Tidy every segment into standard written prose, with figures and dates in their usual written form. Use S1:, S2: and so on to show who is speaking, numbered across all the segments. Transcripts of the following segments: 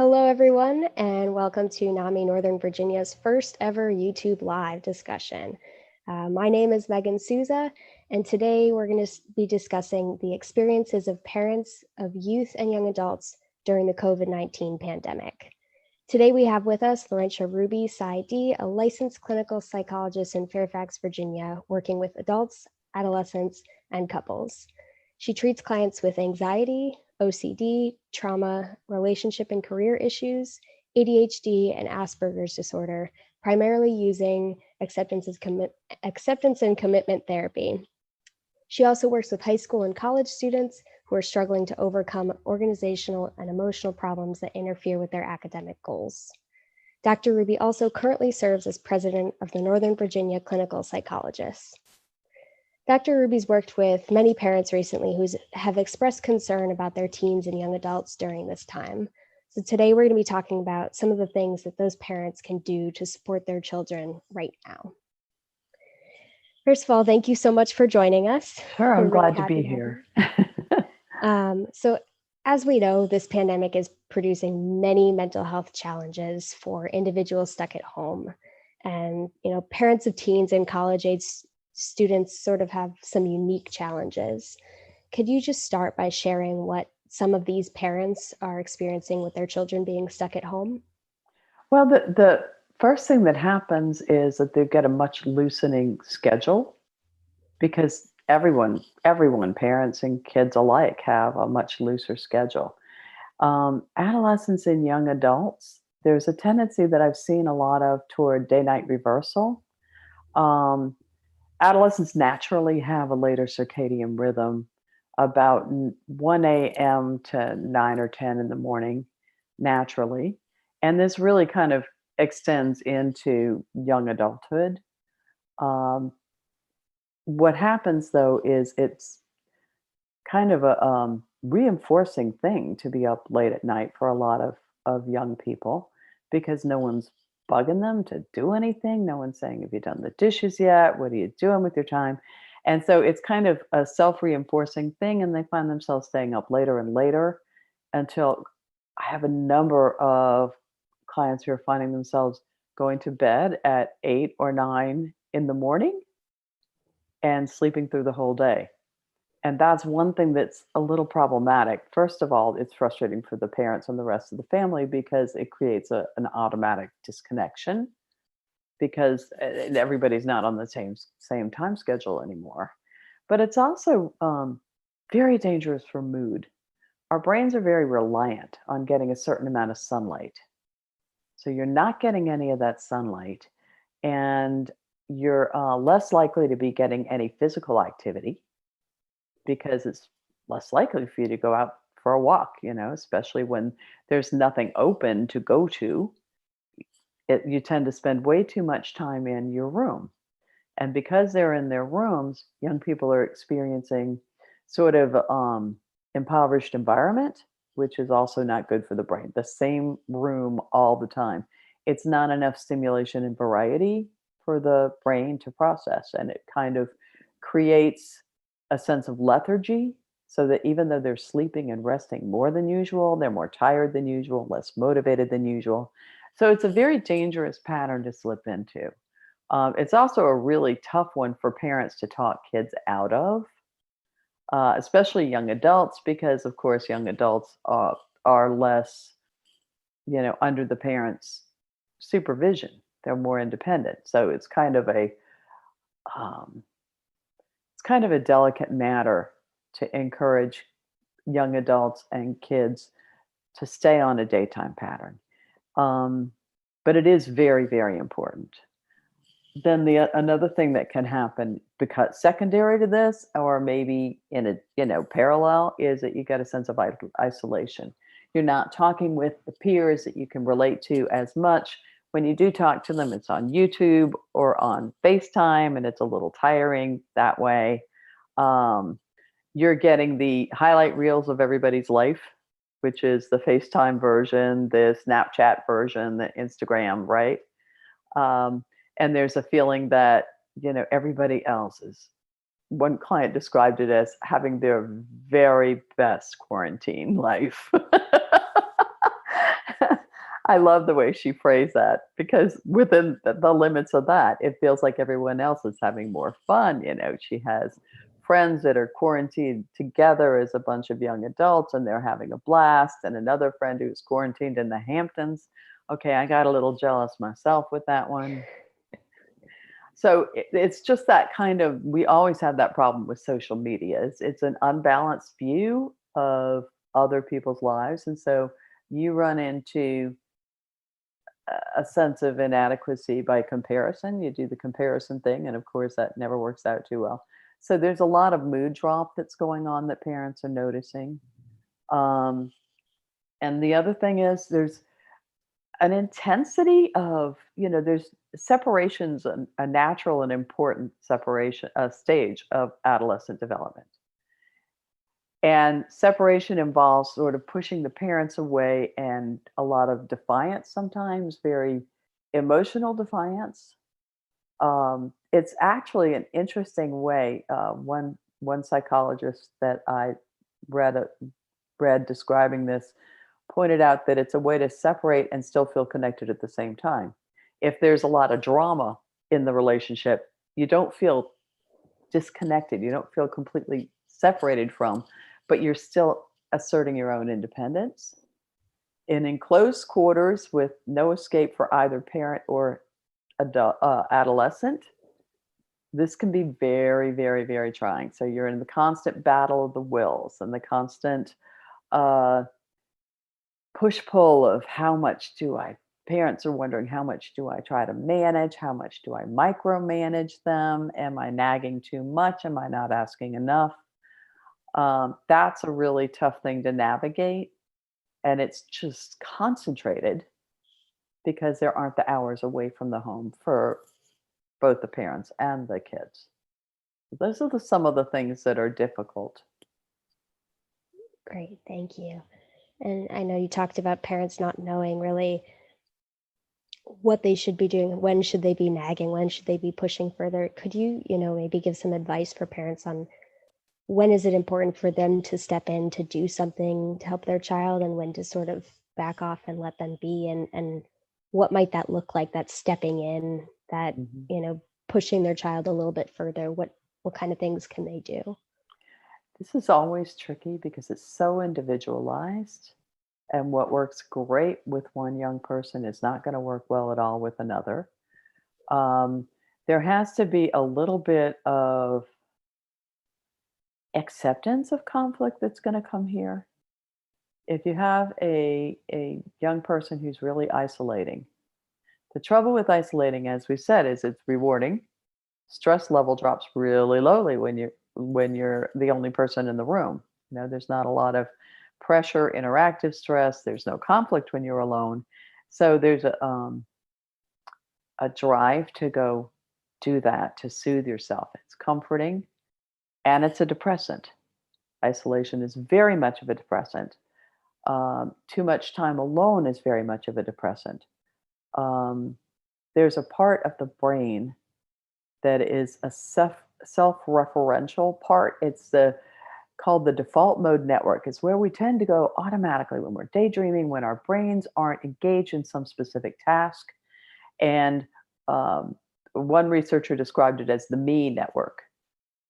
S1: Hello, everyone, and welcome to NAMI Northern Virginia's first ever YouTube Live discussion. My name is Megan Souza, and today we're going to be discussing the experiences of parents of youth and young adults during the COVID-19 pandemic. Today we have with us Laurentia Ruby, PsyD, a licensed clinical psychologist in Fairfax, Virginia, working with adults, adolescents, and couples. She treats clients with anxiety, OCD, trauma, relationship and career issues, ADHD, and Asperger's disorder, primarily using acceptance and commitment therapy. She also works with high school and college students who are struggling to overcome organizational and emotional problems that interfere with their academic goals. Dr. Ruby also currently serves as president of the Northern Virginia Clinical Psychologists. Dr. Ruby's worked with many parents recently who have expressed concern about their teens and young adults during this time. So today we're going to be talking about some of the things that those parents can do to support their children right now. First of all, thank you so much for joining us.
S2: Sure, I'm glad to be here.
S1: So as we know, this pandemic is producing many mental health challenges for individuals stuck at home. And, parents of teens and college-age students sort of have some unique challenges. Could you just start by sharing what some of these parents are experiencing with their children being stuck at home?
S2: Well, the first thing that happens is that they get a much loosening schedule because everyone, parents and kids alike, have a much looser schedule. Adolescents and young adults, there's a tendency that I've seen a lot of toward DayNight Reversal. Adolescents naturally have a later circadian rhythm, about 1 a.m. to 9 or 10 in the morning, naturally. And this really kind of extends into young adulthood. What happens, though, is it's kind of a reinforcing thing to be up late at night for a lot of young people because no one's bugging them to do anything. No one's saying, have you done the dishes yet? What are you doing with your time? And so it's kind of a self-reinforcing thing, and they find themselves staying up later and later until I have a number of clients who are finding themselves going to bed at 8 or 9 in the morning and sleeping through the whole day. And that's one thing that's a little problematic. First of all, it's frustrating for the parents and the rest of the family because it creates an automatic disconnection because everybody's not on the same time schedule anymore. But it's also very dangerous for mood. Our brains are very reliant on getting a certain amount of sunlight. So you're not getting any of that sunlight, and you're less likely to be getting any physical activity because it's less likely for you to go out for a walk, especially when there's nothing open to go to. You tend to spend way too much time in your room. And because they're in their rooms, young people are experiencing sort of impoverished environment, which is also not good for the brain. The same room all the time. It's not enough stimulation and variety for the brain to process. And it kind of creates a sense of lethargy, so that even though they're sleeping and resting more than usual, they're more tired than usual, less motivated than usual. So it's a very dangerous pattern to slip into. It's also a really tough one for parents to talk kids out of, especially young adults, because of course young adults are less, under the parents' supervision. They're more independent. So it's kind of a delicate matter to encourage young adults and kids to stay on a daytime pattern. But it is very, very important. Then another thing that can happen, because secondary to this, or maybe in a parallel, is that you get a sense of isolation. You're not talking with the peers that you can relate to as much. When you do talk to them, it's on YouTube or on FaceTime, and it's a little tiring that way. You're getting the highlight reels of everybody's life, which is the FaceTime version, the Snapchat version, the Instagram, right? And there's a feeling that, everybody else is, one client described it as having their very best quarantine life. I love the way she phrased that because within the limits of that, it feels like everyone else is having more fun. She has friends that are quarantined together as a bunch of young adults and they're having a blast, and another friend who's quarantined in the Hamptons. Okay, I got a little jealous myself with that one. So it's just that kind of, we always have that problem with social media. It's an unbalanced view of other people's lives. And so you run into a sense of inadequacy by comparison. You do the comparison thing, and of course, that never works out too well. So there's a lot of mood drop that's going on that parents are noticing. Um, and the other thing is there's an intensity of, there's separations, a natural and important separation, a stage of adolescent development. And separation involves sort of pushing the parents away and a lot of defiance, sometimes very emotional defiance. It's actually an interesting way. One psychologist that I read read describing this pointed out that it's a way to separate and still feel connected at the same time. If there's a lot of drama in the relationship, you don't feel disconnected. You don't feel completely separated from, but you're still asserting your own independence. In enclosed quarters with no escape for either parent or adolescent, this can be very, very, very trying. So you're in the constant battle of the wills and the constant uh, push pull of how much do I, parents are wondering, how much do I try to manage? How much do I micromanage them? Am I nagging too much? Am I not asking enough? That's a really tough thing to navigate. And it's just concentrated because there aren't the hours away from the home for both the parents and the kids. Those are some of the things that are difficult.
S1: Great, thank you. And I know you talked about parents not knowing really what they should be doing. When should they be nagging? When should they be pushing further? Could you, maybe give some advice for parents on when is it important for them to step in to do something to help their child, and when to sort of back off and let them be, and what might that look like, that stepping in, that,
S2: Mhm.
S1: pushing their child a little bit further? What kind of things can they do?
S2: This is always tricky because it's so individualized. And what works great with one young person is not going to work well at all with another. Um, there has to be a little bit of acceptance of conflict that's going to come here. If you have a young person who's really isolating, the trouble with isolating, as we said, is it's rewarding. Stress level drops really lowly when you're the only person in the room. There's not a lot of pressure, interactive stress. There's no conflict when you're alone. So there's a drive to go do that to soothe yourself. It's comforting and it's a depressant. Isolation is very much of a depressant. Too much time alone is very much of a depressant. Um, there's a part of the brain that is a self-referential part. It's the called the default mode network. It's where we tend to go automatically when we're daydreaming, when our brains aren't engaged in some specific task. And um, one researcher described it as the me network,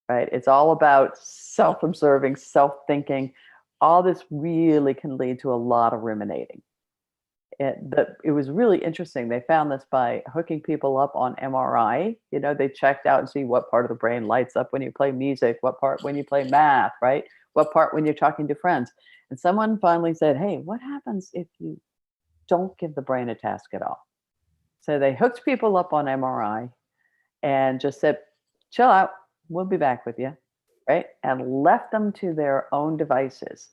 S2: right? It's all about self-observing, self-thinking. All this really can lead to a lot of ruminating. It was really interesting. They found this by hooking people up on MRI. They checked out and see what part of the brain lights up when you play music, what part when you play math, right? What part when you're talking to friends. And someone finally said, hey, what happens if you don't give the brain a task at all? So they hooked people up on MRI and just said, chill out, we'll be back with you, right? And left them to their own devices.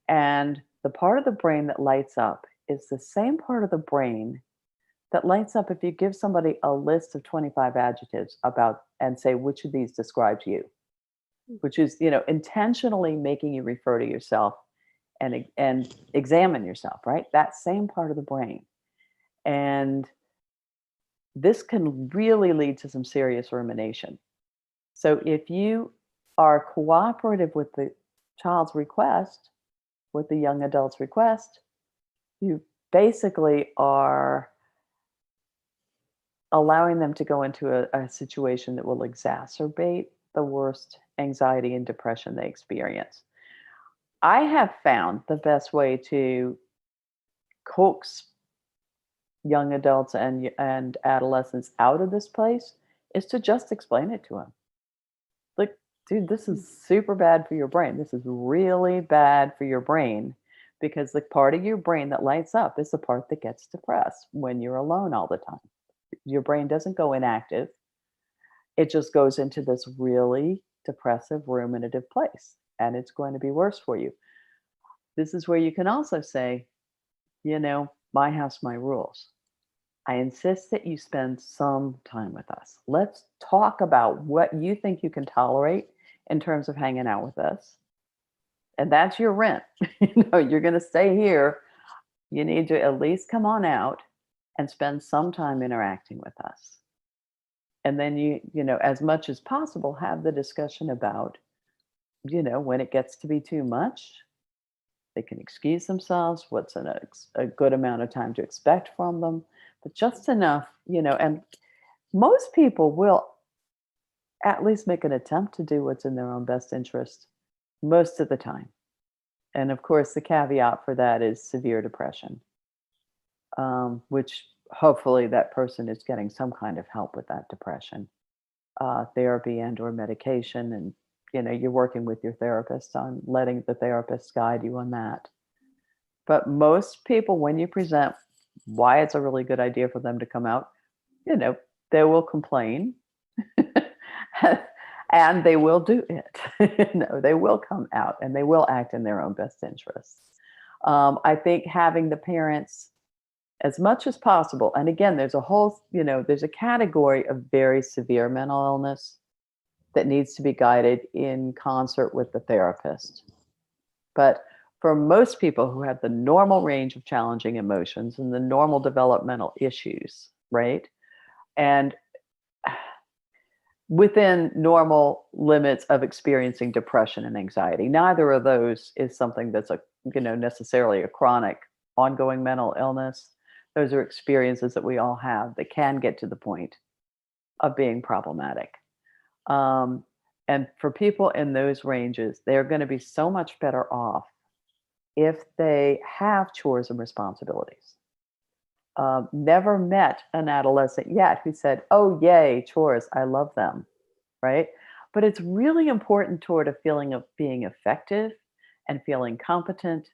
S2: And the part of the brain that lights up is the same part of the brain that lights up if you give somebody a list of 25 adjectives about and say which of these describes you, which is, intentionally making you refer to yourself and examine yourself, right? That same part of the brain. And this can really lead to some serious rumination. So if you are cooperative with the child's request, with the young adult's request, you basically are allowing them to go into a situation that will exacerbate the worst anxiety and depression they experience. I have found the best way to coax young adults and adolescents out of this place is to just explain it to them. Like, dude, this is super bad for your brain. This is really bad for your brain because the part of your brain that lights up is the part that gets depressed when you're alone all the time. Your brain doesn't go inactive, it just goes into this really depressive, ruminative place, and it's going to be worse for you. This is where you can also say, my house, my rules. I insist that you spend some time with us. Let's talk about what you think you can tolerate in terms of hanging out with us. And that's your rent. You're going to stay here. You need to at least come on out and spend some time interacting with us. And then as much as possible, have the discussion about, when it gets to be too much, they can excuse themselves, what's a good amount of time to expect from them, but just enough, and most people will at least make an attempt to do what's in their own best interest most of the time. And of course, the caveat for that is severe depression, which hopefully that person is getting some kind of help with that depression, therapy and or medication. And, you're working with your therapist on letting the therapist guide you on that. But most people, when you present why it's a really good idea for them to come out, they will complain and they will do it. They will come out and they will act in their own best interests. I think having the parents as much as possible, and again, there's there's a category of very severe mental illness that needs to be guided in concert with the therapist. But for most people who have the normal range of challenging emotions and the normal developmental issues, right? And within normal limits of experiencing depression and anxiety, neither of those is something that's necessarily a chronic ongoing mental illness. Those are experiences that we all have that can get to the point of being problematic. And for people in those ranges, they're going to be so much better off if they have chores and responsibilities. Never met an adolescent yet who said, "Oh, yay, chores, I love them," right? But it's really important toward a feeling of being effective and feeling competent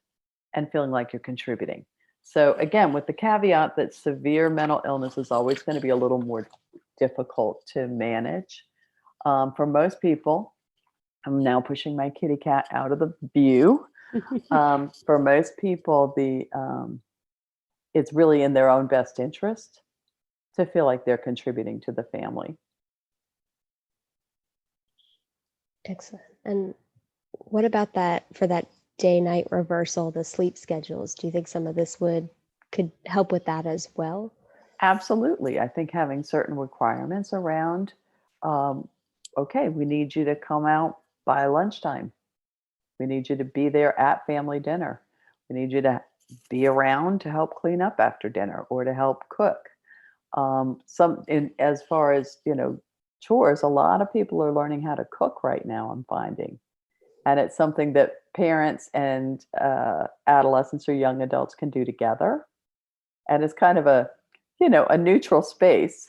S2: and feeling like you're contributing. So again, with the caveat that severe mental illness is always going to be a little more difficult to manage. For most people, I'm now pushing my kitty cat out of the view. For most people, it's really in their own best interest to feel like they're contributing to the family.
S1: Excellent. And what about that for that day-night reversal, the sleep schedules? Do you think some of this could help with that as well?
S2: Absolutely. I think having certain requirements around, okay, we need you to come out by lunchtime. We need you to be there at family dinner. We need you to be around to help clean up after dinner or to help cook. As far as chores, a lot of people are learning how to cook right now. I'm finding, and it's something that parents and adolescents or young adults can do together. And it's kind of a neutral space,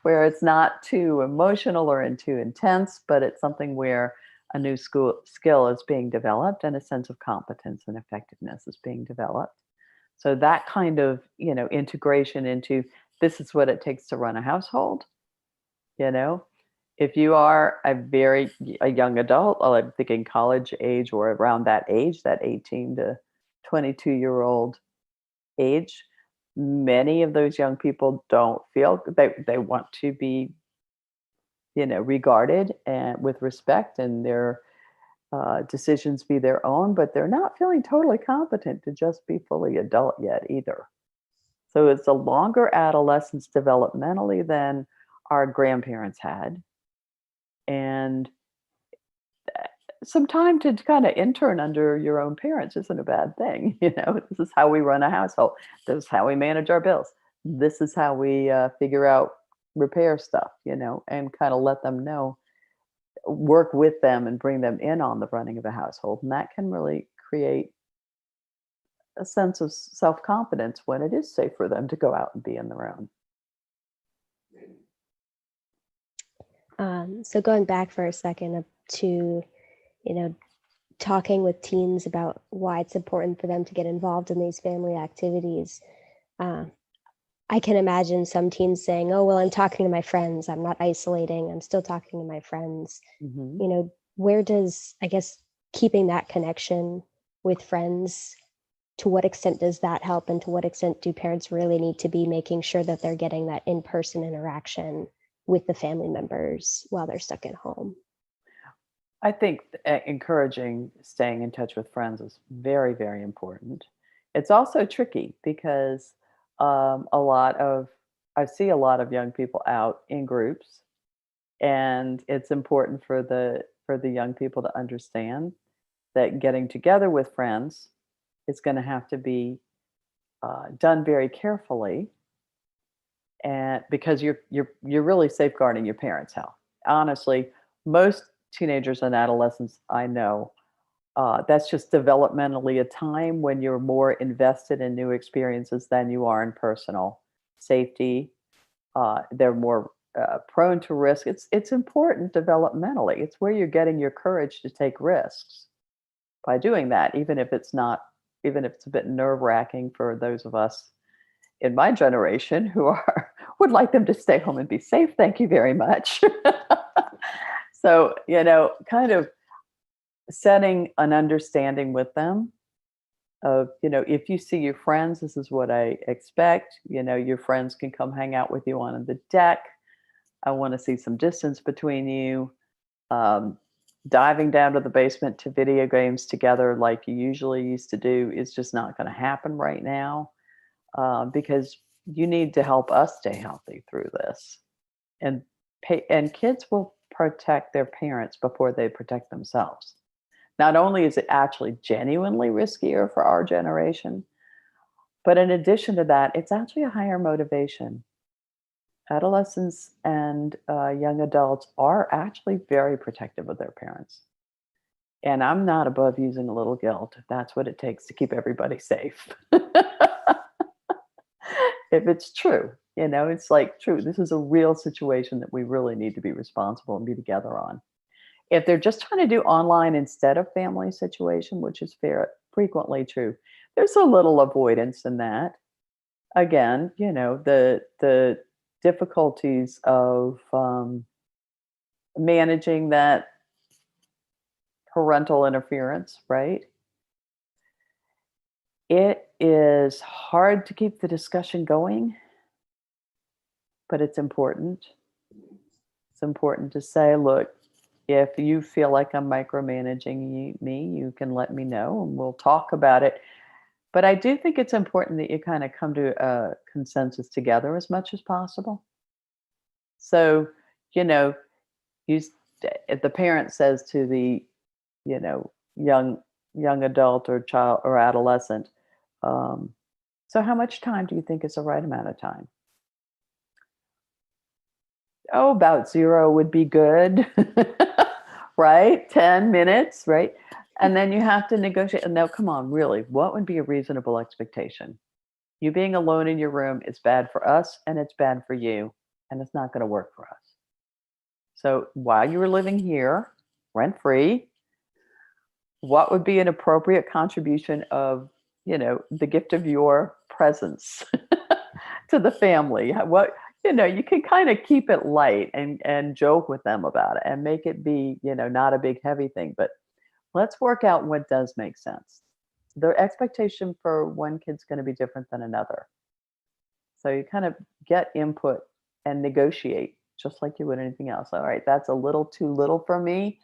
S2: where it's not too emotional or too intense, but it's something where a new skill is being developed and a sense of competence and effectiveness is being developed. So that kind of, integration into this is what it takes to run a household, if you are a young adult, I'm thinking college age or around that age, that 18 to 22-year-old age, many of those young people don't feel they want to be regarded and with respect, and their decisions be their own, but they're not feeling totally competent to just be fully adult yet either. So it's a longer adolescence developmentally than our grandparents had, and some time to kind of intern under your own parents isn't a bad thing. This is how we run a household. This is how we manage our bills. This is how we figure out repair stuff, and kind of let them know, work with them and bring them in on the running of a household. And that can really create a sense of self confidence when it is safe for them to go out and be on their own.
S1: So going back for a second to, talking with teens about why it's important for them to get involved in these family activities. I can imagine some teens saying, oh, well, I'm talking to my friends. I'm not isolating. I'm still talking to my friends.
S2: Mm-hmm.
S1: Where does, I guess, keeping that connection with friends, to what extent does that help? And to what extent do parents really need to be making sure that they're getting that in-person interaction with the family members while they're stuck at home?
S2: I think encouraging staying in touch with friends is very, very important. It's also tricky because a lot of I see a lot of young people out in groups, and it's important for the young people to understand that getting together with friends is going to have to be done very carefully, and because you're really safeguarding your parents' health. Honestly, most teenagers and adolescents I know, that's just developmentally a time when you're more invested in new experiences than you are in personal safety. They're more prone to risk. It's important developmentally. It's where you're getting your courage to take risks by doing that, even if it's a bit nerve wracking for those of us in my generation who are would like them to stay home and be safe. Thank you very much. So, kind of setting an understanding with them of, if you see your friends, this is what I expect. Your friends can come hang out with you on the deck. I want to see some distance between you. Um, Diving down to the basement to video games together like you usually used to do is just not going to happen right now, because you need to help us stay healthy through this. And and kids will protect their parents before they protect themselves. Not only is it actually genuinely riskier for our generation, but in addition to that, it's actually a higher motivation. Adolescents and young adults are actually very protective of their parents. And I'm not above using a little guilt if that's what it takes to keep everybody safe. If it's true, it's like true. This is a real situation that we really need to be responsible and be together on. If they're just trying to do online instead of family situation, which is fair, frequently true, there's a little avoidance in that. Again, the difficulties of managing that parental interference, right? It is hard to keep the discussion going, but it's important. It's important to say, look, if you feel like I'm micromanaging you can let me know and we'll talk about it. But I do think it's important that you kind of come to a consensus together as much as possible. So, you know, if the parent says to the, young adult or child or adolescent, um, so how much time do you think is the right amount of time? Oh, about 0 would be good. Right? 10 minutes, right? And then you have to negotiate. And now, come on, really, what would be a reasonable expectation? You being alone in your room is bad for us and it's bad for you, and it's not going to work for us. So while you were living here, rent free, what would be an appropriate contribution of, the gift of your presence to the family? What, you can kind of keep it light and joke with them about it and make it be, not a big heavy thing, but let's work out what does make sense. The expectation for one kid's going to be different than another. So you kind of get input and negotiate just like you would anything else. All right, that's a little too little for me.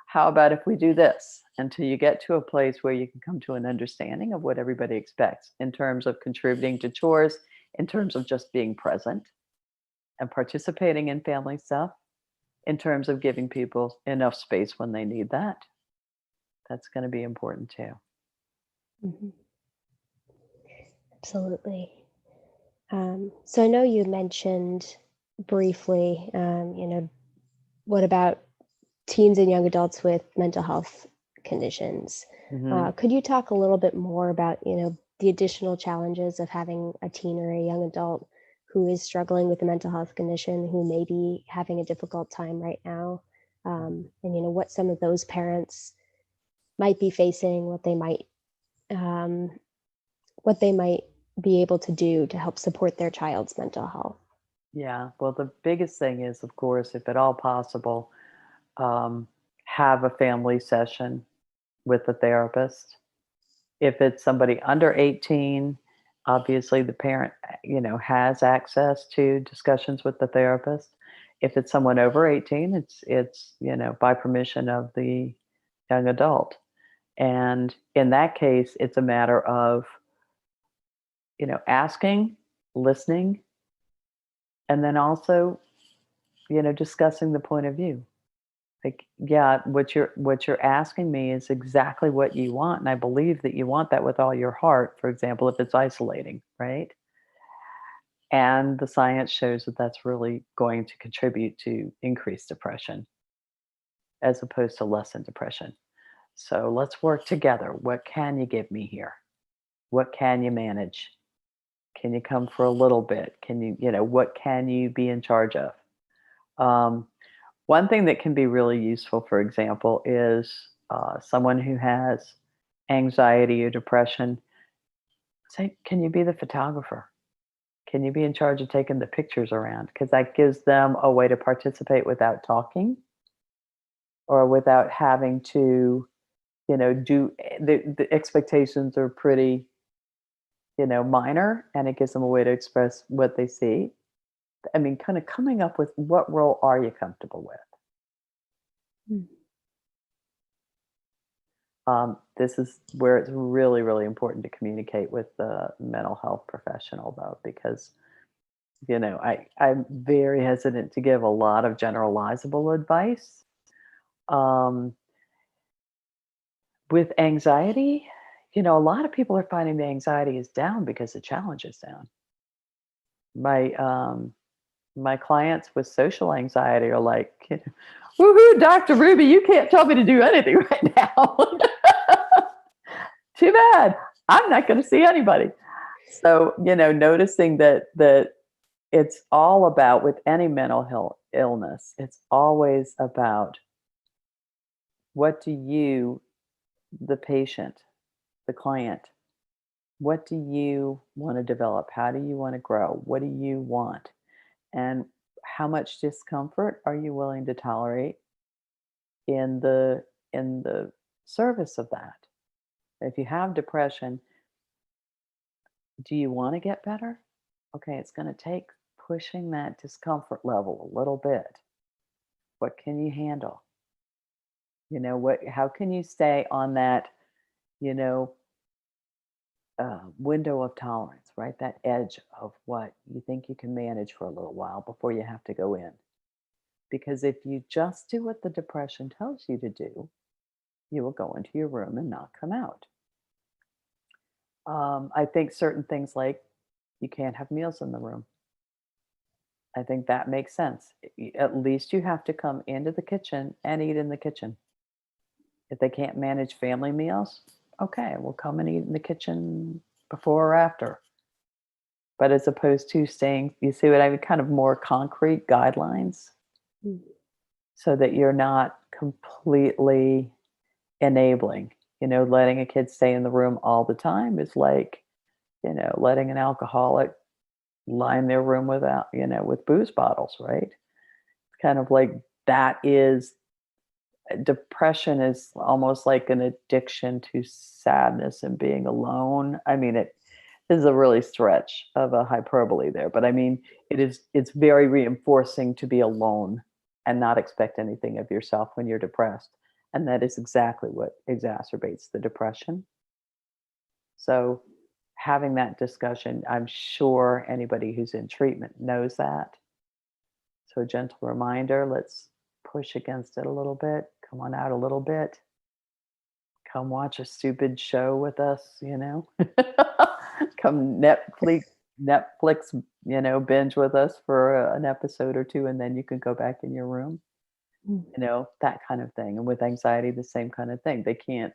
S2: How about if we do this until you get to a place where you can come to an understanding of what everybody expects in terms of contributing to chores, in terms of just being present and participating in family stuff, in terms of giving people enough space when they need that. That's going to be important too.
S1: Mhm. Absolutely. So I know you mentioned briefly, what about teens and young adults with mental health conditions?
S2: Hmm.
S1: Could you talk a little bit more about, the additional challenges of having a teen or a young adult who is struggling with a mental health condition, who may be having a difficult time right now, and what some of those parents might be facing, um, what they might be able to do to help support their child's mental health?
S2: Yeah. Well, the biggest thing is, of course, if at all possible, um, have a family session with a therapist. If it's somebody under 18, obviously the parent, has access to discussions with the therapist. If it's someone over 18, it's by permission of the young adult. And in that case, it's a matter of, asking, listening, and then also, discussing the point of view. Like, yeah, what you're asking me is exactly what you want, and I believe that you want that with all your heart, for example, if it's isolating, right? And the science shows that that's really going to contribute to increased depression as opposed to lessen depression. So let's work together. What can you give me here? What can you manage? Can you come for a little bit? What can you be in charge of? Um, One thing that can be really useful, for example, is someone who has anxiety or depression. Say, can you be the photographer? Can you be in charge of taking the pictures around? Because that gives them a way to participate without talking or without having to, do the expectations are pretty, minor, and it gives them a way to express what they see. I mean, kind of coming up with what role are you comfortable with?
S1: Mm.
S2: This is where it's really, really important to communicate with the mental health professional, though, because I'm very hesitant to give a lot of generalizable advice. Um, with anxiety, a lot of people are finding the anxiety is down because the challenge is down. My clients with social anxiety are like, "Woohoo, Dr. Ruby, you can't tell me to do anything right now. Too bad. I'm not going to see anybody." So, noticing that it's all about with any mental health illness, it's always about what do you, the patient, the client, what do you want to develop? How do you want to grow? What do you want? And how much discomfort are you willing to tolerate in the service of that? If you have depression, do you want to get better? Okay, it's going to take pushing that discomfort level a little bit. What can you handle? How can you stay on that, you know, window of tolerance, right? That edge of what you think you can manage for a little while before you have to go in. Because if you just do what the depression tells you to do, you will go into your room and not come out. I think certain things like you can't have meals in the room. I think that makes sense. At least you have to come into the kitchen and eat in the kitchen. If they can't manage family meals, okay, we'll come and eat in the kitchen before or after. But as opposed to staying, you see what I mean, kind of more concrete guidelines
S1: Mm.
S2: so that you're not completely enabling. Letting a kid stay in the room all the time is like, letting an alcoholic line their room without, with booze bottles, right? It's kind of like that is depression is almost like an addiction to sadness and being alone. I mean, it is a really stretch of a hyperbole there, but I mean, it's very reinforcing to be alone and not expect anything of yourself when you're depressed. And that is exactly what exacerbates the depression. So having that discussion, I'm sure anybody who's in treatment knows that. So a gentle reminder, let's push against it a little bit, come on out a little bit. come watch a stupid show with us, come Netflix, binge with us for an episode or two, and then you can go back in your room,
S1: Mm.
S2: that kind of thing. And with anxiety, the same kind of thing. They can't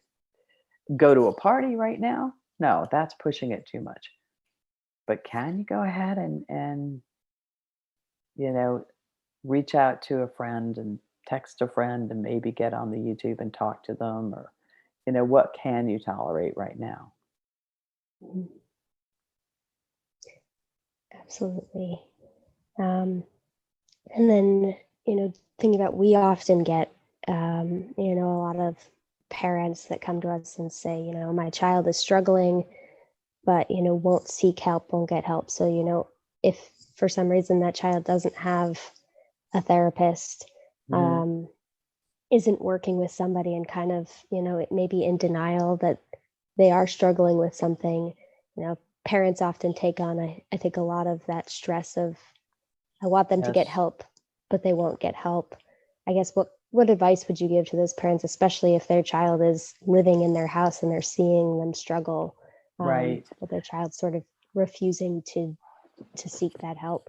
S2: go to a party right now. No, that's pushing it too much. But can you go ahead and you know, reach out to a friend and text a friend and maybe get on the YouTube and talk to them, or, what can you tolerate right now?
S1: Mm. Absolutely. Um, and then, thinking about, we often get, a lot of parents that come to us and say, my child is struggling, but, won't seek help, won't get help. So, if for some reason that child doesn't have a therapist,
S2: Mhm.
S1: isn't working with somebody, and kind of, it may be in denial that they are struggling with something, parents often take on, I think, a lot of that stress of, I want them to get
S2: Yes.
S1: help, but they won't get help. I guess, what advice would you give to those parents, especially if their child is living in their house and they're seeing them struggle,
S2: Right.
S1: but their child's sort of refusing to seek that help?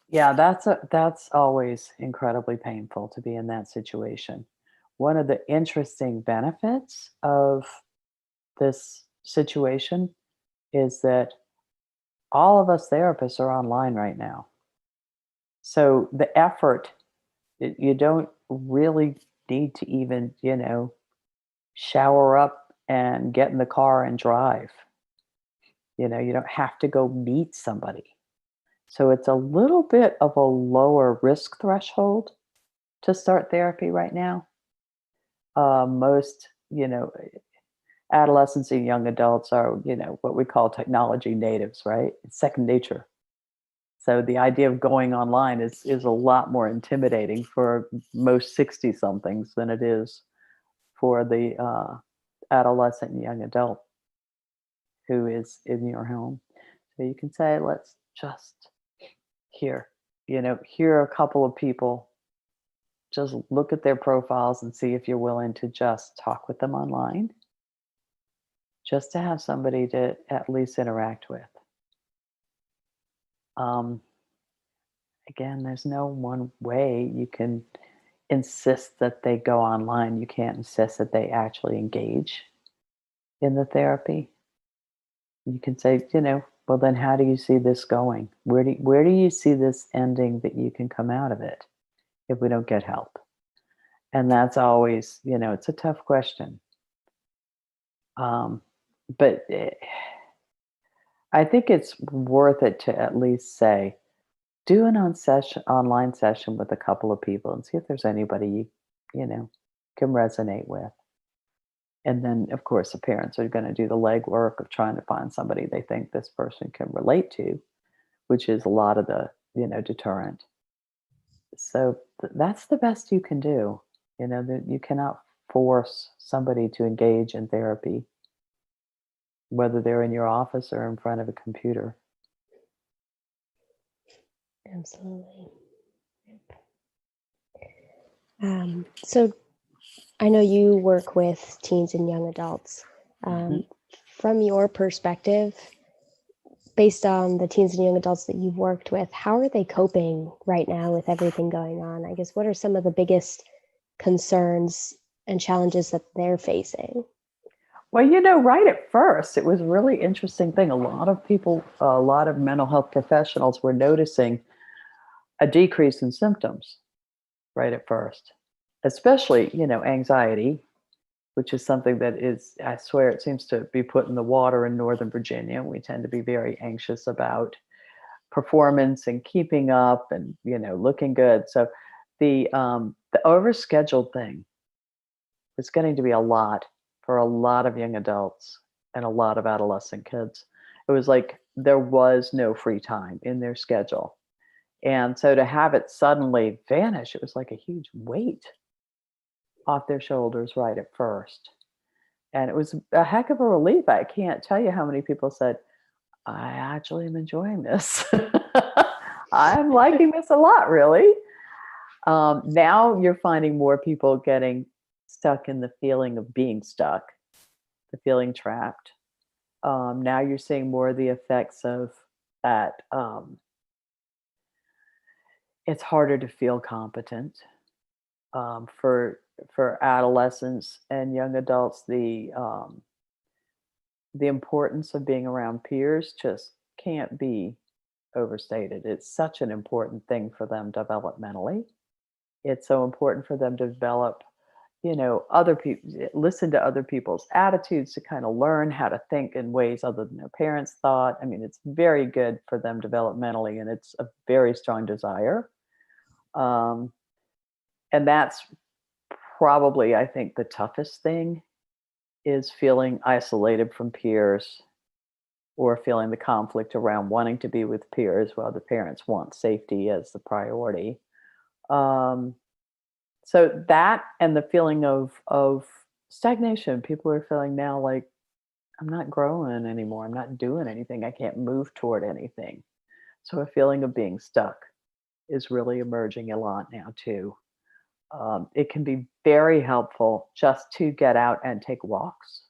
S2: Yeah, that's always incredibly painful to be in that situation. One of the interesting benefits of this situation is that all of us therapists are online right now. So the effort, you don't really need to even, shower up and get in the car and drive. You don't have to go meet somebody. So it's a little bit of a lower risk threshold to start therapy right now. Most, adolescents and young adults are, what we call technology natives, right? It's second nature. So the idea of going online is a lot more intimidating for most 60 somethings than it is for the adolescent and young adult who is in your home. So you can say, let's just here, here are a couple of people, just look at their profiles and see if you're willing to just talk with them online, just to have somebody to at least interact with. Um, Again, there's no one way you can insist that they go online. You can't insist that they actually engage in the therapy. You can say, well, then how do you see this going? Where do you see this ending that you can come out of it if we don't get help? And that's always, it's a tough question. Um, but I think it's worth it to at least say, do an online session with a couple of people and see if there's anybody you know, can resonate with. And then, of course, the parents are going to do the legwork of trying to find somebody they think this person can relate to, which is a lot of the, deterrent. So that's the best you can do. That you cannot force somebody to engage in therapy, whether they're in your office or in front of a computer.
S1: Absolutely. So I know you work with teens and young adults.
S2: Mhm.
S1: Um, from your perspective, based on the teens and young adults that you've worked with, how are they coping right now with everything going on? I guess, what are some of the biggest concerns and challenges that they're facing?
S2: Well, right at first, it was a really interesting thing. A lot of mental health professionals were noticing a decrease in symptoms right at first, especially, anxiety, which is something that is, I swear, it seems to be put in the water in Northern Virginia. We tend to be very anxious about performance and keeping up and, looking good. So the overscheduled thing is getting to be a lot for a lot of young adults and a lot of adolescent kids. It was like there was no free time in their schedule. And so to have it suddenly vanish, it was like a huge weight off their shoulders right at first. And it was a heck of a relief. I can't tell you how many people said, I actually am enjoying this. I'm liking this a lot, really. Now you're finding more people getting stuck in the feeling of being stuck, the feeling trapped. Now you're seeing more of the effects of that. It's harder to feel competent for adolescents and young adults. The importance of being around peers just can't be overstated. It's such an important thing for them developmentally. It's so important for them to develop, other people, listen to other people's attitudes to kind of learn how to think in ways other than their parents thought. I mean, it's very good for them developmentally, and it's a very strong desire. Um, and that's probably, I think, the toughest thing is feeling isolated from peers or feeling the conflict around wanting to be with peers while the parents want safety as the priority. Um, so that and the feeling of stagnation, people are feeling now like I'm not growing anymore. I'm not doing anything. I can't move toward anything. So a feeling of being stuck is really emerging a lot now too. It can be very helpful just to get out and take walks.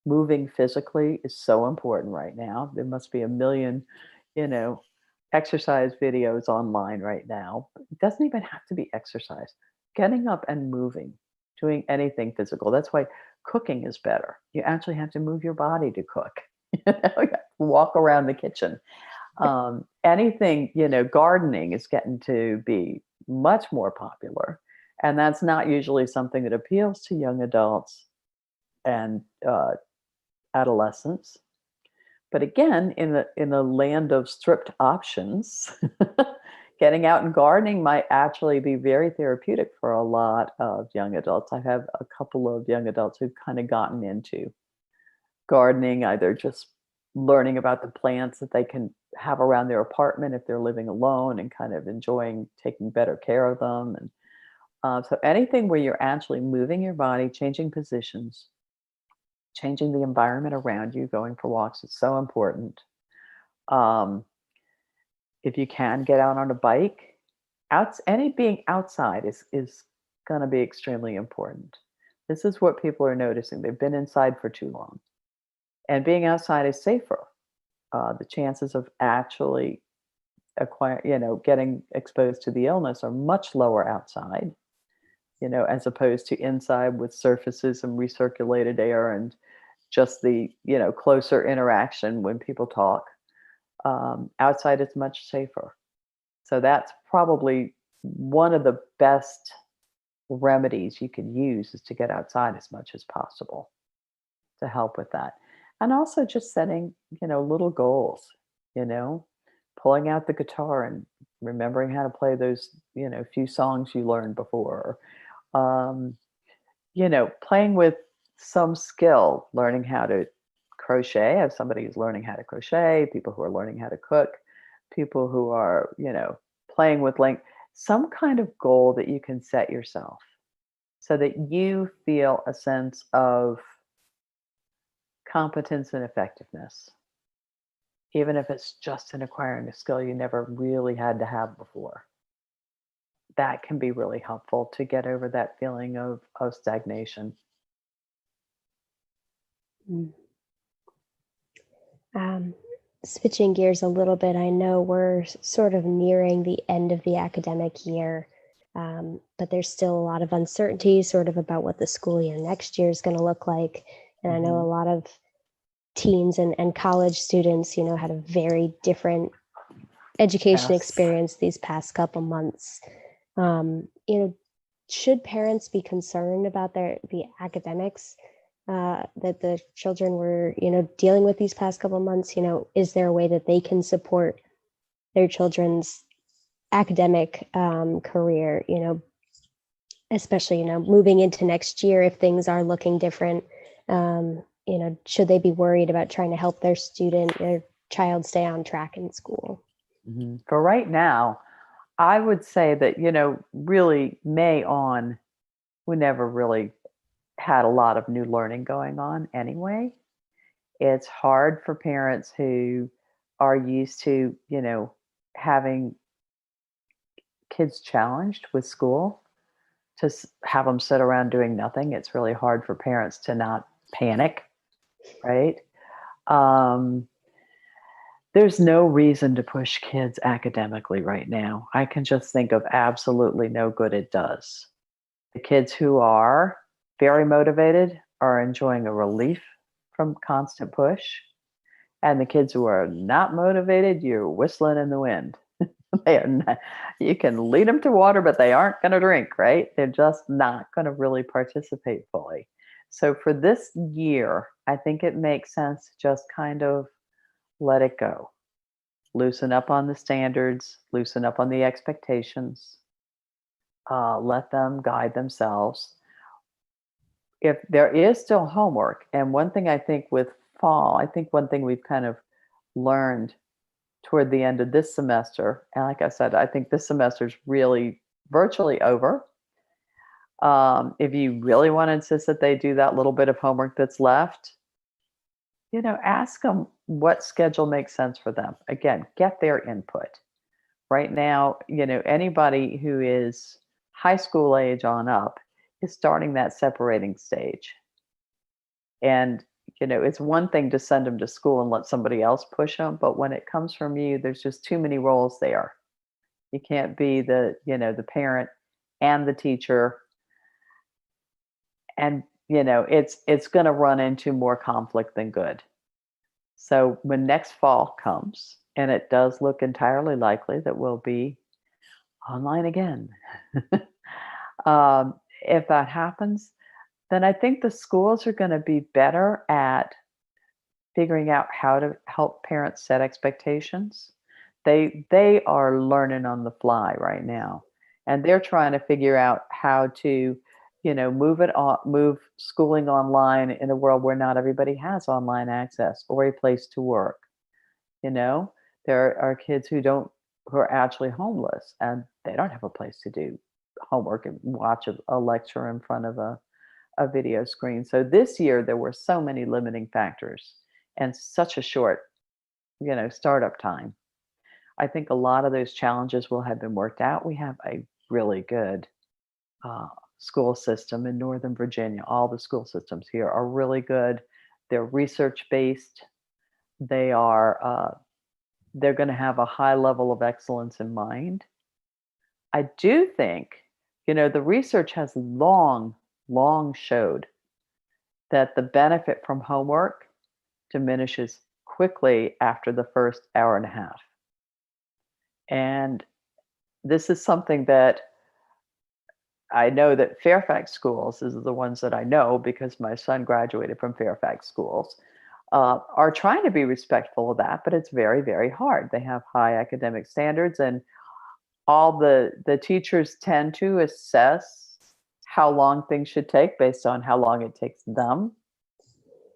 S2: Moving physically is so important right now. There must be a million, you know, exercise videos online right now. It doesn't even have to be exercise. Getting up and moving, doing anything physical. That's why cooking is better. You actually have to move your body to cook. You have to walk around the kitchen. Anything, gardening is getting to be much more popular. And that's not usually something that appeals to young adults and adolescents. But again, in the land of stripped options, getting out and gardening might actually be very therapeutic for a lot of young adults. I have a couple of young adults who've kind of gotten into gardening, either just learning about the plants that they can have around their apartment if they're living alone and kind of enjoying taking better care of them. And so anything where you're actually moving your body, changing positions, changing the environment around you, going for walks is so important. Um, if you can get out on a bike, any being outside is going to be extremely important. This is what people are noticing. They've been inside for too long, and being outside is safer. The chances of actually getting exposed to the illness are much lower outside. As opposed to inside with surfaces and recirculated air and just the closer interaction when people talk. Outside is much safer. So that's probably one of the best remedies you can use is to get outside as much as possible to help with that. And also just setting, little goals, you know, pulling out the guitar and remembering how to play those, few songs you learned before. Um, playing with some skill, learning how to crochet. I have somebody who's learning how to crochet, people who are learning how to cook, people who are, playing with some kind of goal that you can set yourself so that you feel a sense of competence and effectiveness, even if it's just in acquiring a skill you never really had to have before. That can be really helpful to get over that feeling of stagnation.
S1: Mm. Um, Switching gears a little bit, I know we're sort of nearing the end of the academic year, but there's still a lot of uncertainty sort of about what the school year next year is going to look like. And I know a
S2: Mhm.
S1: lot of teens and college students, had a very different education
S2: Yes.
S1: experience these past couple months. Should parents be concerned about the academics that the children were, dealing with these past couple months? Is there a way that they can support their children's academic career? Especially moving into next year if things are looking different. Should they be worried about trying to help their child stay on track in school?
S2: Mhm. For right now, I would say that, really May on, we never really had a lot of new learning going on anyway. It's hard for parents who are used to, having kids challenged with school to have them sit around doing nothing. It's really hard for parents to not panic, right? Um, there's no reason to push kids academically right now. I can just think of absolutely no good it does. The kids who are very motivated are enjoying a relief from constant push. And the kids who are not motivated, you're whistling in the wind. They are not, you can lead them to water, but they aren't going to drink, right? They're just not going to really participate fully. So for this year, I think it makes sense to just kind of let it go. Loosen up on the standards, loosen up on the expectations, let them guide themselves. If there is still homework, and one thing I think with fall, I think one thing we've kind of learned toward the end of this semester, and like I said, I think this semester is really virtually over. If you really want to insist that they do that little bit of homework that's left, ask them what schedule makes sense for them. Again, get their input. Right now, anybody who is high school age on up is starting that separating stage. And, it's one thing to send them to school and let somebody else push them, but when it comes from you, there's just too many roles there. You can't be the parent and the teacher, and it's going to run into more conflict than good. So when next fall comes, and it does look entirely likely that we'll be online again, if that happens, then I think the schools are going to be better at figuring out how to help parents set expectations. They are learning on the fly right now, and they're trying to figure out how to, move schooling online in a world where not everybody has online access or a place to work. You know, there are kids who are actually homeless and they don't have a place to do homework and watch a lecture in front of a video screen. So this year there were so many limiting factors and such a short, startup time. I think a lot of those challenges will have been worked out. We have a really good uh, school system in Northern Virginia. All the school systems here are really good. They're research based. They are they're going to have a high level of excellence in mind. I do think, the research has long showed that the benefit from homework diminishes quickly after the first hour and a half. And this is something that I know that Fairfax schools, is the ones that I know because my son graduated from Fairfax schools, are trying to be respectful of that, but it's very, very hard. They have high academic standards, and all the teachers tend to assess how long things should take based on how long it takes them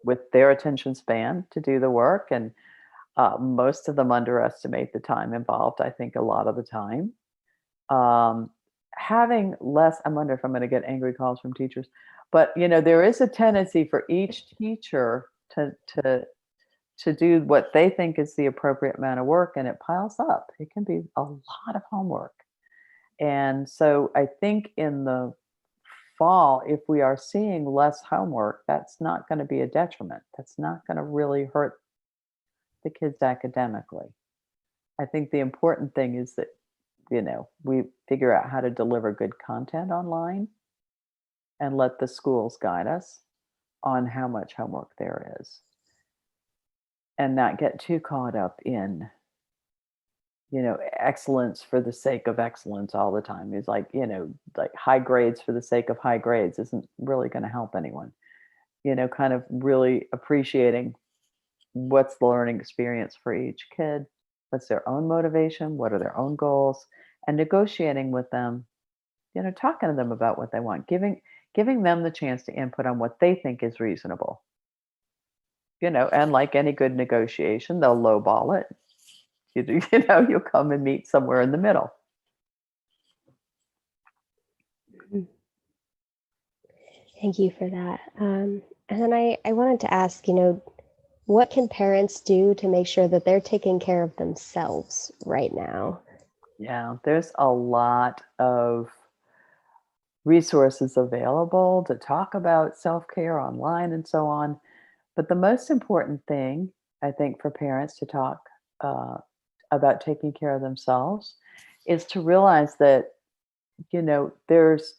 S2: with their attention span to do the work. And most of them underestimate the time involved, I think, a lot of the time. Um, having less, I wonder if I'm going to get angry calls from teachers, but there is a tendency for each teacher to do what they think is the appropriate amount of work, and it piles up. It can be a lot of homework. And so I think in the fall, if we are seeing less homework, that's not going to be a detriment. That's not going to really hurt the kids academically. I think the important thing is that, we figure out how to deliver good content online and let the schools guide us on how much homework there is and not get too caught up in, excellence for the sake of excellence all the time. Is like, like high grades for the sake of high grades isn't really going to help anyone. Kind of really appreciating what's the learning experience for each kid, what's their own motivation, what are their own goals, and negotiating with them, talking to them about what they want, giving them the chance to input on what they think is reasonable. And like any good negotiation, they'll lowball it. You'll come and meet somewhere in the middle.
S1: Thank you for that. And then I wanted to ask, what can parents do to make sure that they're taking care of themselves right now?
S2: Yeah, there's a lot of resources available to talk about self-care online and so on. But the most important thing, I think, for parents to talk uh, about taking care of themselves is to realize that, there's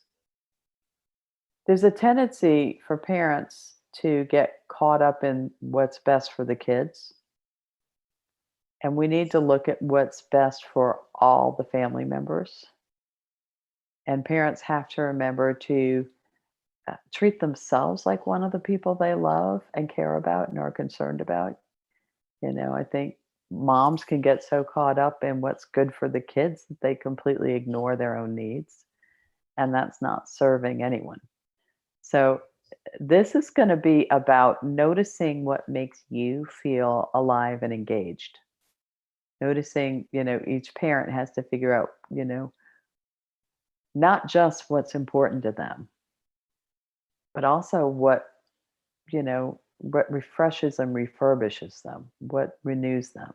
S2: a tendency for parents to get caught up in what's best for the kids. And we need to look at what's best for all the family members. And parents have to remember to treat themselves like one of the people they love and care about and are concerned about. I think moms can get so caught up in what's good for the kids that they completely ignore their own needs. And that's not serving anyone. So, this is going to be about noticing what makes you feel alive and engaged. Noticing, each parent has to figure out, not just what's important to them, but also what refreshes and refurbishes them, what renews them.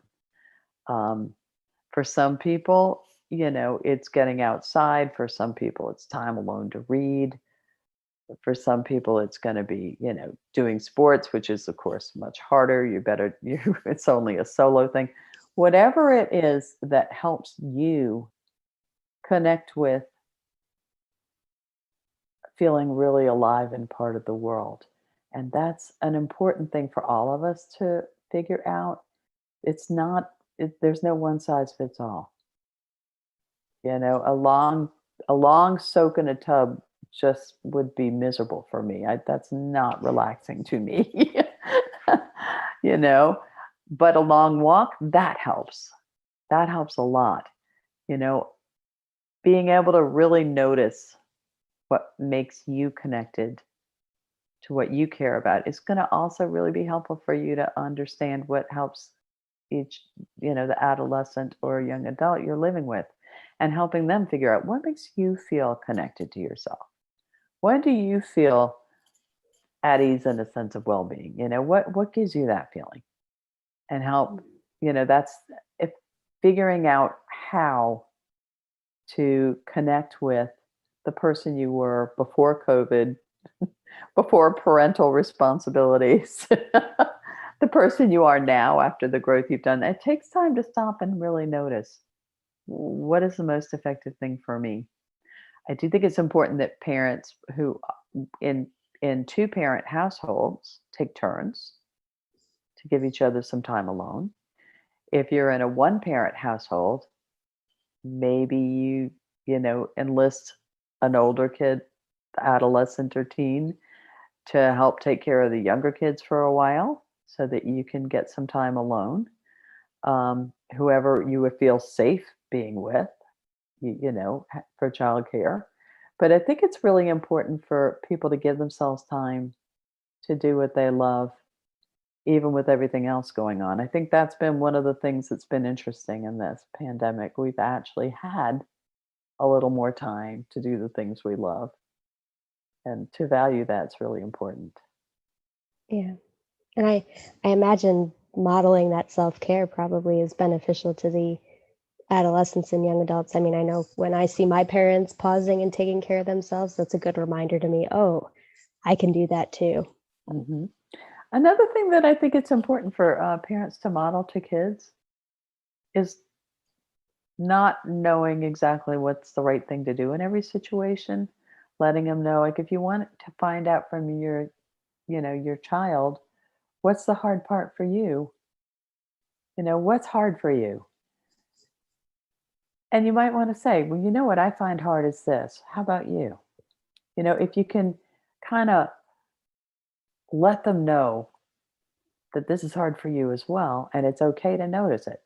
S2: Um, for some people, it's getting outside. For some people, it's time alone to read. For some people, it's going to be, doing sports, which is, of course, much harder. It's only a solo thing. Whatever it is that helps you connect with feeling really alive and part of the world. And that's an important thing for all of us to figure out. It's not, there's no one size fits all. A long soak in a tub just would be miserable for me. That's not relaxing to me. you know, but a long walk, that helps. That helps a lot. You know, being able to really notice what makes you connected to what you care about is going to also really be helpful for you to understand what helps each, the adolescent or young adult you're living with, and helping them figure out what makes you feel connected to yourself. When do you feel at ease and a sense of well-being? What gives you that feeling? And help, that's if figuring out how to connect with the person you were before COVID, before parental responsibilities, the person you are now after the growth you've done. It takes time to stop and really notice what is the most effective thing for me. I do think it's important that parents who in two parent households take turns to give each other some time alone. If you're in a one parent household, maybe you enlist an older kid, adolescent or teen, to help take care of the younger kids for a while so that you can get some time alone. Whoever you would feel safe being with, for childcare. But I think it's really important for people to give themselves time to do what they love, even with everything else going on. I think that's been one of the things that's been interesting in this pandemic. We've actually had a little more time to do the things we love, and to value that's really important.
S1: Yeah. And I imagine modeling that self-care probably is beneficial to the adolescents and young adults. I mean, I know when I see my parents pausing and taking care of themselves, that's a good reminder to me, oh, I can do that too.
S2: hmm Another thing that I think it's important for parents to model to kids is not knowing exactly what's the right thing to do in every situation. Letting them know, like, if you want to find out from your child, what's the hard part for you? What's hard for you? And you might want to say, well, what I find hard is this. How about you? If you can kind of let them know that this is hard for you as well, and it's okay to notice it.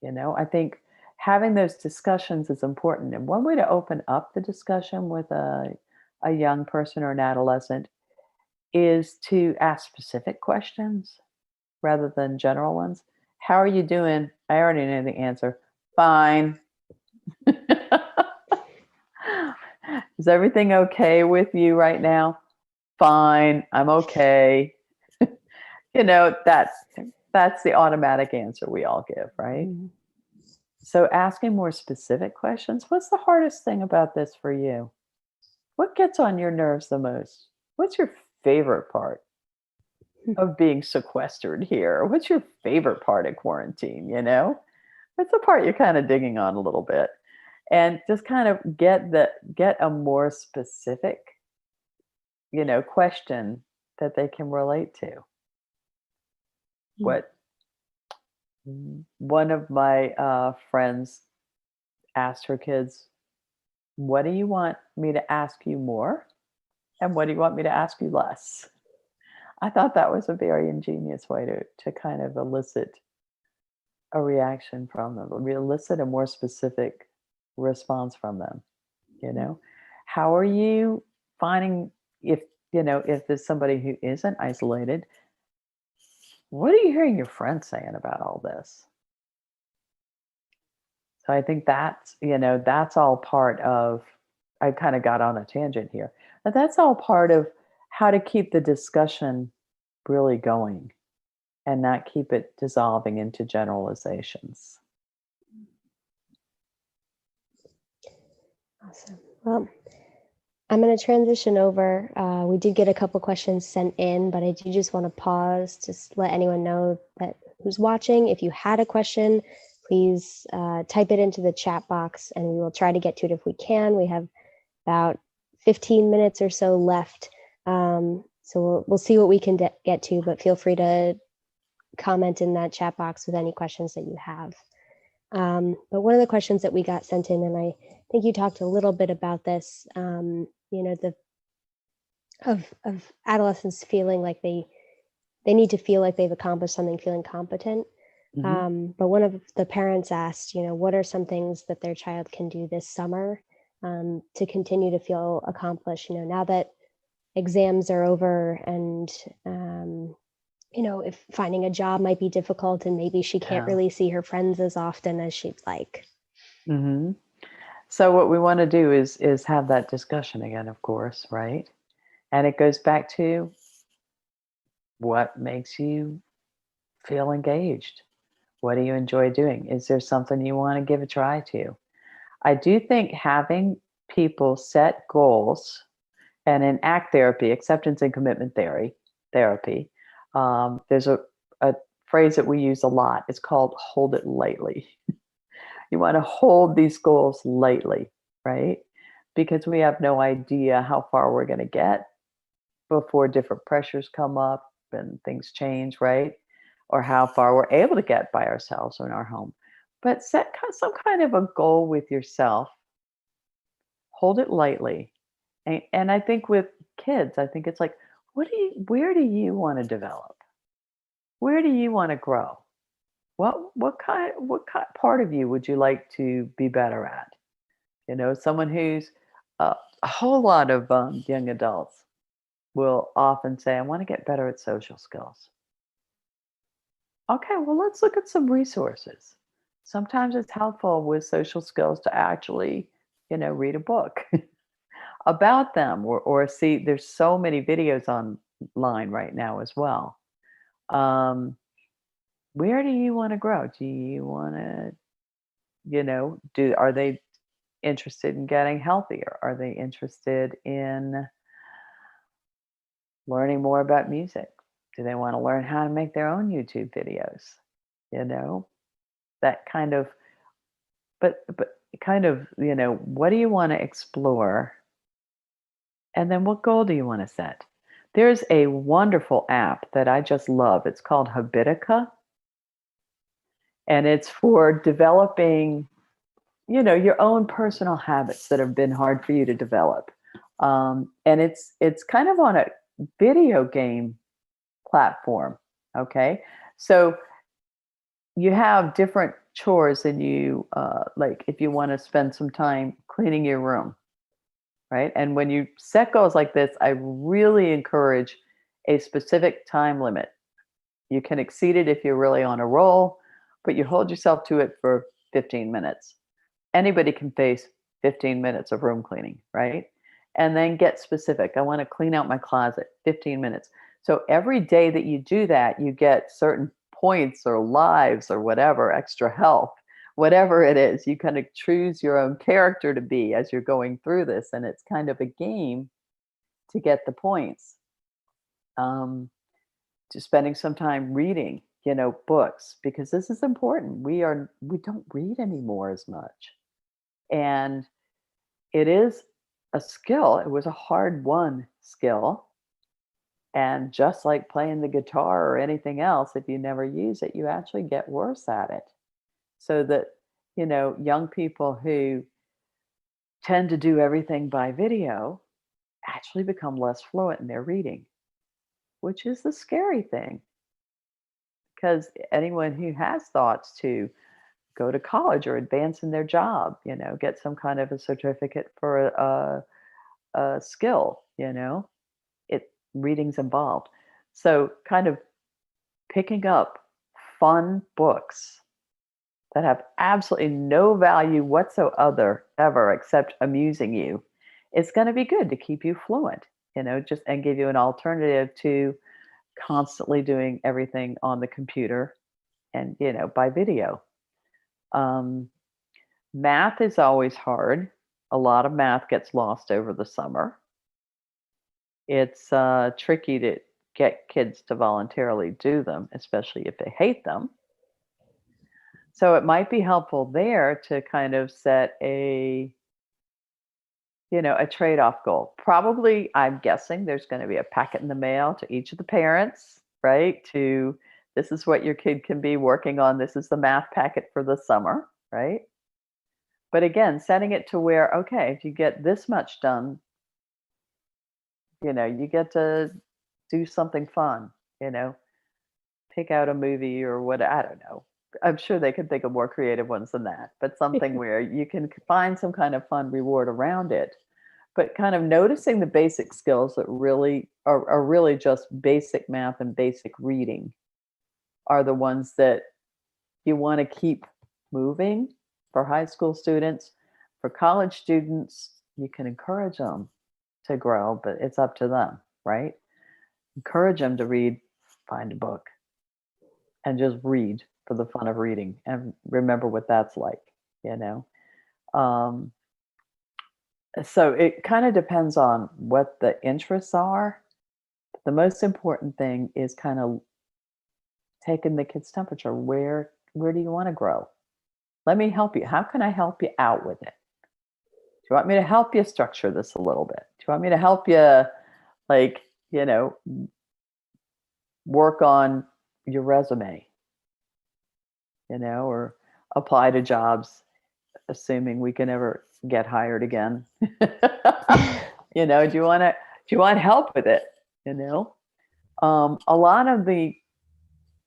S2: I think having those discussions is important. And one way to open up the discussion with a young person or an adolescent is to ask specific questions rather than general ones. How are you doing? I already know the answer. Fine. Is everything okay with you right now? Fine. I'm okay. That's the automatic answer we all give, right?
S1: Mhm.
S2: So asking more specific questions, what's the hardest thing about this for you? What gets on your nerves the most? What's your favorite part of being sequestered here? What's your favorite part of quarantine, you know? What's the part you're kind of digging on a little bit? And just kind of get a more specific, question that they can relate to. What one of my friends asked her kids, "What do you want me to ask you more? And what do you want me to ask you less?" I thought that was a very ingenious way to kind of elicit a reaction from them, elicit a more specific response from them, you know? How are you finding if, if there's somebody who isn't isolated, what are you hearing your friends saying about all this? So I think that's all part of I kind of got on a tangent here. But that's all part of how to keep the discussion really going and not keep it dissolving into generalizations.
S1: Awesome. Well, I'm going to transition over. We did get a couple questions sent in, but I do just want to pause, just let anyone know that who's watching. If you had a question, please type it into the chat box and we will try to get to it if we can. We have about 15 minutes or so left. So we'll see what we can get to, but feel free to comment in that chat box with any questions that you have. But one of the questions that we got sent in, and I think you talked a little bit about this, the of adolescents feeling like they need to feel like they've accomplished something, feeling competent. But one of the parents asked, what are some things that their child can do this summer to continue to feel accomplished, now that exams are over and if finding a job might be difficult and maybe she can't
S2: Yeah.
S1: really see her friends as often as she'd like.
S2: hmm So what we want to do is have that discussion again, of course, right? And it goes back to what makes you feel engaged. What do you enjoy doing? Is there something you want to give a try to? I do think having people set goals and in ACT therapy, acceptance and commitment therapy, there's a phrase that we use a lot. It's called hold it lightly. You want to hold these goals lightly, right? Because we have no idea how far we're going to get before different pressures come up and things change, right? Or how far we're able to get by ourselves or in our home. But set some kind of a goal with yourself, hold it lightly. And I think with kids, I think it's like, where do you want to develop? Where do you want to grow? What kind part of you would you like to be better at? Someone who's a whole lot of young adults will often say, I want to get better at social skills. Okay, well, let's look at some resources. Sometimes it's helpful with social skills to actually, read a book about them or see, there's so many videos online right now as well. Where do you want to grow? Do you want to, are they interested in getting healthier? Are they interested in learning more about music? Do they want to learn how to make their own YouTube videos? You know, that kind of, but kind of, what do you want to explore? And then what goal do you want to set? There's a wonderful app that I just love. It's called Habitica, and it's for developing, your own personal habits that have been hard for you to develop. And it's kind of on a video game platform. Okay, so you have different chores, and you like if you want to spend some time cleaning your room, right? And when you set goals like this, I really encourage a specific time limit. You can exceed it if you're really on a roll, but you hold yourself to it for 15 minutes. Anybody can face 15 minutes of room cleaning, right? And then get specific. I want to clean out my closet, 15 minutes. So every day that you do that, you get certain points or lives or whatever, extra health whatever it is, you kind of choose your own character to be as you're going through this, and it's kind of a game to get the points. Um, to spending some time reading, books, because this is important. We don't read anymore as much, and it is a skill. It was a hard won skill, and just like playing the guitar or anything else, if you never use it, you actually get worse at it. So that, young people who tend to do everything by video actually become less fluent in their reading, which is the scary thing. Because anyone who has thoughts to go to college or advance in their job, get some kind of a certificate for a skill, reading's involved. So kind of picking up fun books that have absolutely no value whatsoever ever except amusing you, it's going to be good to keep you fluent, just and give you an alternative to constantly doing everything on the computer and, by video. Um, Math is always hard. A lot of math gets lost over the summer. It's tricky to get kids to voluntarily do them, especially if they hate them. So it might be helpful there to kind of set a trade-off goal. Probably, I'm guessing there's going to be a packet in the mail to each of the parents, right? To this is what your kid can be working on. This is the math packet for the summer, right? But again, setting it to where, okay, if you get this much done, you get to do something fun, you know, pick out a movie or what, I don't know. I'm sure they could think of more creative ones than that, but something where you can find some kind of fun reward around it. But kind of noticing the basic skills that really are really just basic math and basic reading are the ones that you want to keep moving for high school students. For college students, you can encourage them to grow, but it's up to them, right? Encourage them to read, find a book, and just read for the fun of reading and remember what that's like, you know? Um, so it kind of depends on what the interests are. The most important thing is kind of taking the kid's temperature. Where do you want to grow? Let me help you. How can I help you out with it? Do you want me to help you structure this a little bit? Do you want me to help you, like, work on your resume, or apply to jobs, assuming we can ever get hired again? Do you want help with it? A lot of the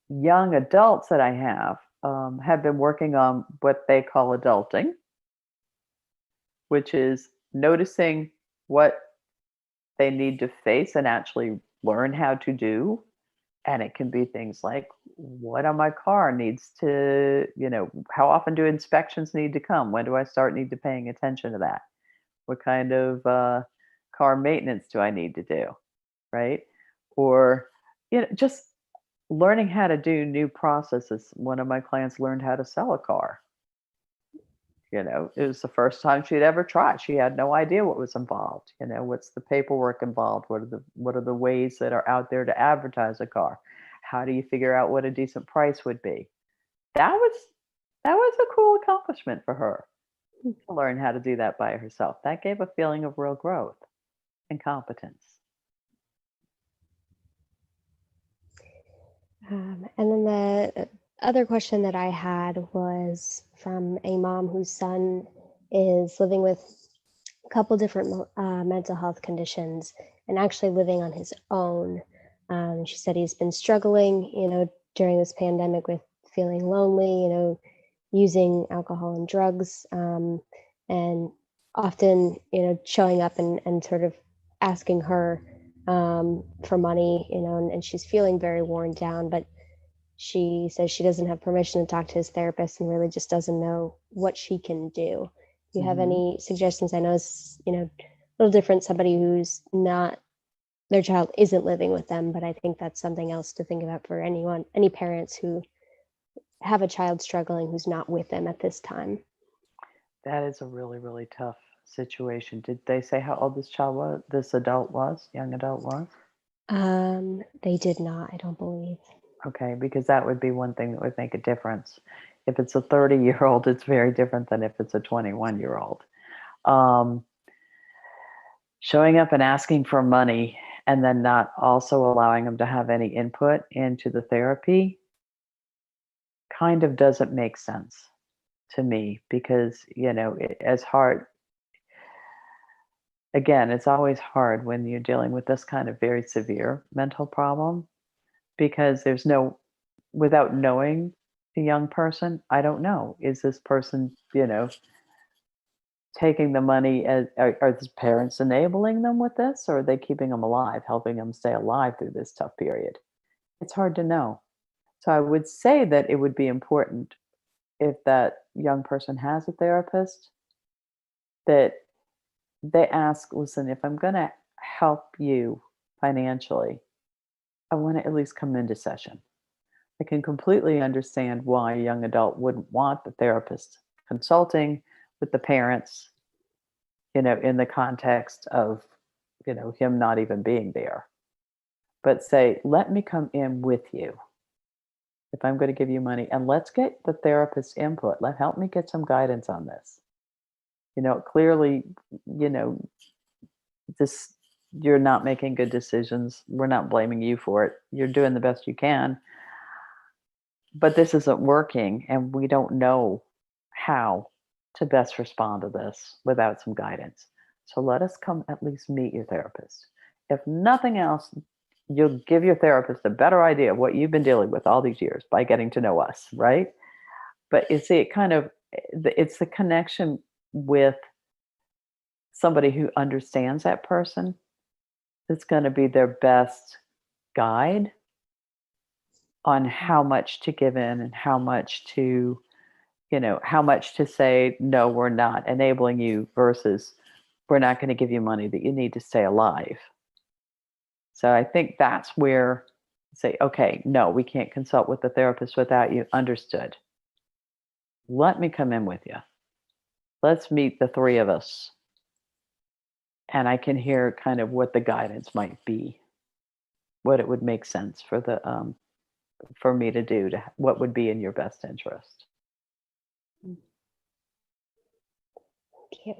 S2: young adults that I have been working on what they call adulting, which is noticing what they need to face and actually learn how to do. And it can be things like, what on my car needs to, how often do inspections need to come? When do I start need to paying attention to that? What kind of car maintenance do I need to do? Right? Or, just learning how to do new processes. One of my clients learned how to sell a car. It was the first time she'd ever tried. She had no idea what was involved. What's the paperwork involved? What are the ways that are out there to advertise a car? How do you figure out what a decent price would be? That was a cool accomplishment for her to learn how to do that by herself. That gave a feeling of real growth and competence.
S1: And then the other question that I had was from a mom whose son is living with a couple different mental health conditions and actually living on his own. She said he's been struggling, during this pandemic with feeling lonely, using alcohol and drugs, and often, showing up and sort of asking her for money, and she's feeling very worn down, but she says she doesn't have permission to talk to his therapist and really just doesn't know what she can do. Do you have
S2: Mhm.
S1: any suggestions? I know it's, a little different, somebody who's not, their child isn't living with them, but I think that's something else to think about for any parents who have a child struggling who's not with them at this time.
S2: That is a really, really tough situation. Did they say how old this child was, this adult was, young adult was?
S1: They did not, I don't believe.
S2: Okay, because that would be one thing that would make a difference. If it's a 30-year-old, it's very different than if it's a 21-year-old. Um, Showing up and asking for money and then not also allowing them to have any input into the therapy kind of doesn't make sense to me because, as hard, again, it's always hard when you're dealing with this kind of very severe mental problem because there's no, without knowing the young person, I don't know. Is this person, taking the money as, are the parents enabling them with this or are they keeping them alive, helping them stay alive through this tough period? It's hard to know. So I would say that it would be important if that young person has a therapist that they ask, listen, if I'm going to help you financially, I want to at least come into session. I can completely understand why a young adult wouldn't want the therapist consulting with the parents, in the context of, him not even being there. But say, let me come in with you if I'm going to give you money and let's get the therapist's input. Help me get some guidance on this. Clearly, you know, this you're not making good decisions. We're not blaming you for it. You're doing the best you can. But this isn't working and we don't know how to best respond to this without some guidance. So let us come at least meet your therapist. If nothing else, you'll give your therapist a better idea of what you've been dealing with all these years by getting to know us, right? But you see, it's the connection with somebody who understands that person that's going to be their best guide on how much to give in and how much to say, no, we're not enabling you versus we're not going to give you money that you need to stay alive. So I think that's where say, okay, no, we can't consult with the therapist without you. Understood. Let me come in with you. Let's meet the three of us. And I can hear kind of what the guidance might be, what it would make sense for me to do to what would be in your best interest.
S1: Thank you.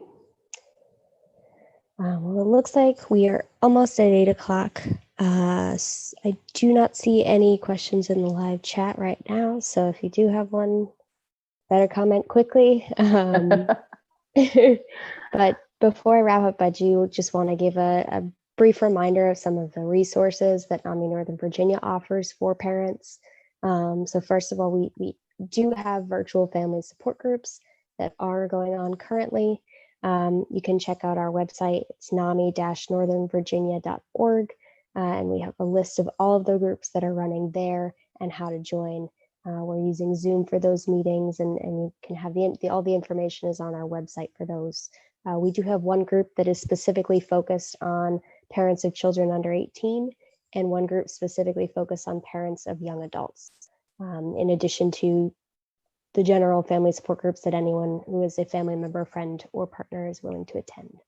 S1: Well, it looks like we are almost at 8 o'clock. I do not see any questions in the live chat right now. So if you do have one, better comment quickly. But before I wrap up, I do just want to give a brief reminder of some of the resources that NAMI Northern Virginia offers for parents. So first of all, we do have virtual family support groups that are going on currently. You can check out our website. It's nami-northernvirginia.org. And we have a list of all of the groups that are running there and how to join. We're using Zoom for those meetings, and you can have all the information is on our website for those. We do have one group that is specifically focused on parents of children under 18, and one group specifically focused on parents of young adults, in addition to the general family support groups that anyone who is a family member, friend, or partner is willing to attend.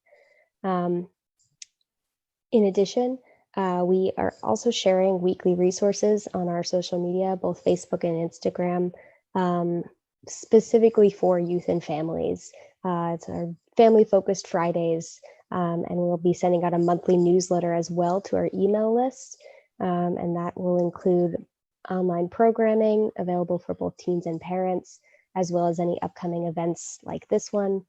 S1: In addition, we are also sharing weekly resources on our social media, both Facebook and Instagram, specifically for youth and families. It's our family-focused Fridays, and we'll be sending out a monthly newsletter as well to our email list, and that will include online programming available for both teens and parents, as well as any upcoming events like this one,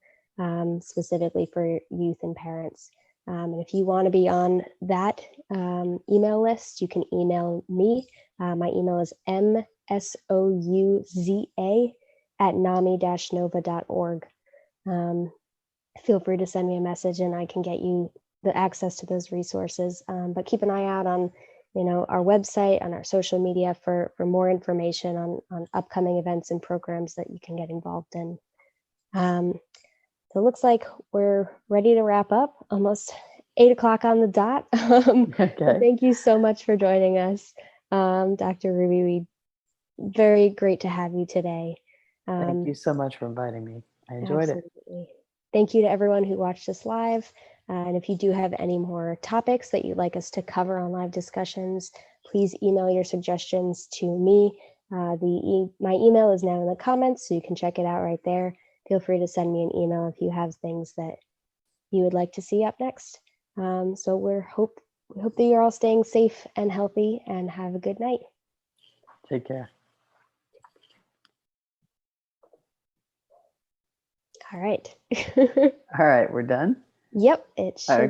S1: specifically for youth and parents. And if you want to be on that email list, you can email me. My email is msouza@nami-nova.org. Feel free to send me a message and I can get you the access to those resources. But keep an eye out on our website, on our social media for more information on upcoming events and programs that you can get involved in. So it looks like we're ready to wrap up, almost 8 o'clock on the dot.
S2: Okay.
S1: Thank you so much for joining us, Dr. Ruby. We Very great to have you today.
S2: Thank you so much for inviting me. I enjoyed it.
S1: Absolutely. Thank you to everyone who watched us live. And if you do have any more topics that you'd like us to cover on live discussions, please email your suggestions to me. My email is now in the comments, so you can check it out right there. Feel free to send me an email if you have things that you would like to see up next. So we hope that you're all staying safe and healthy, and have a good night.
S2: Take care.
S1: All right.
S2: All right, we're done.
S1: Yep, it should be.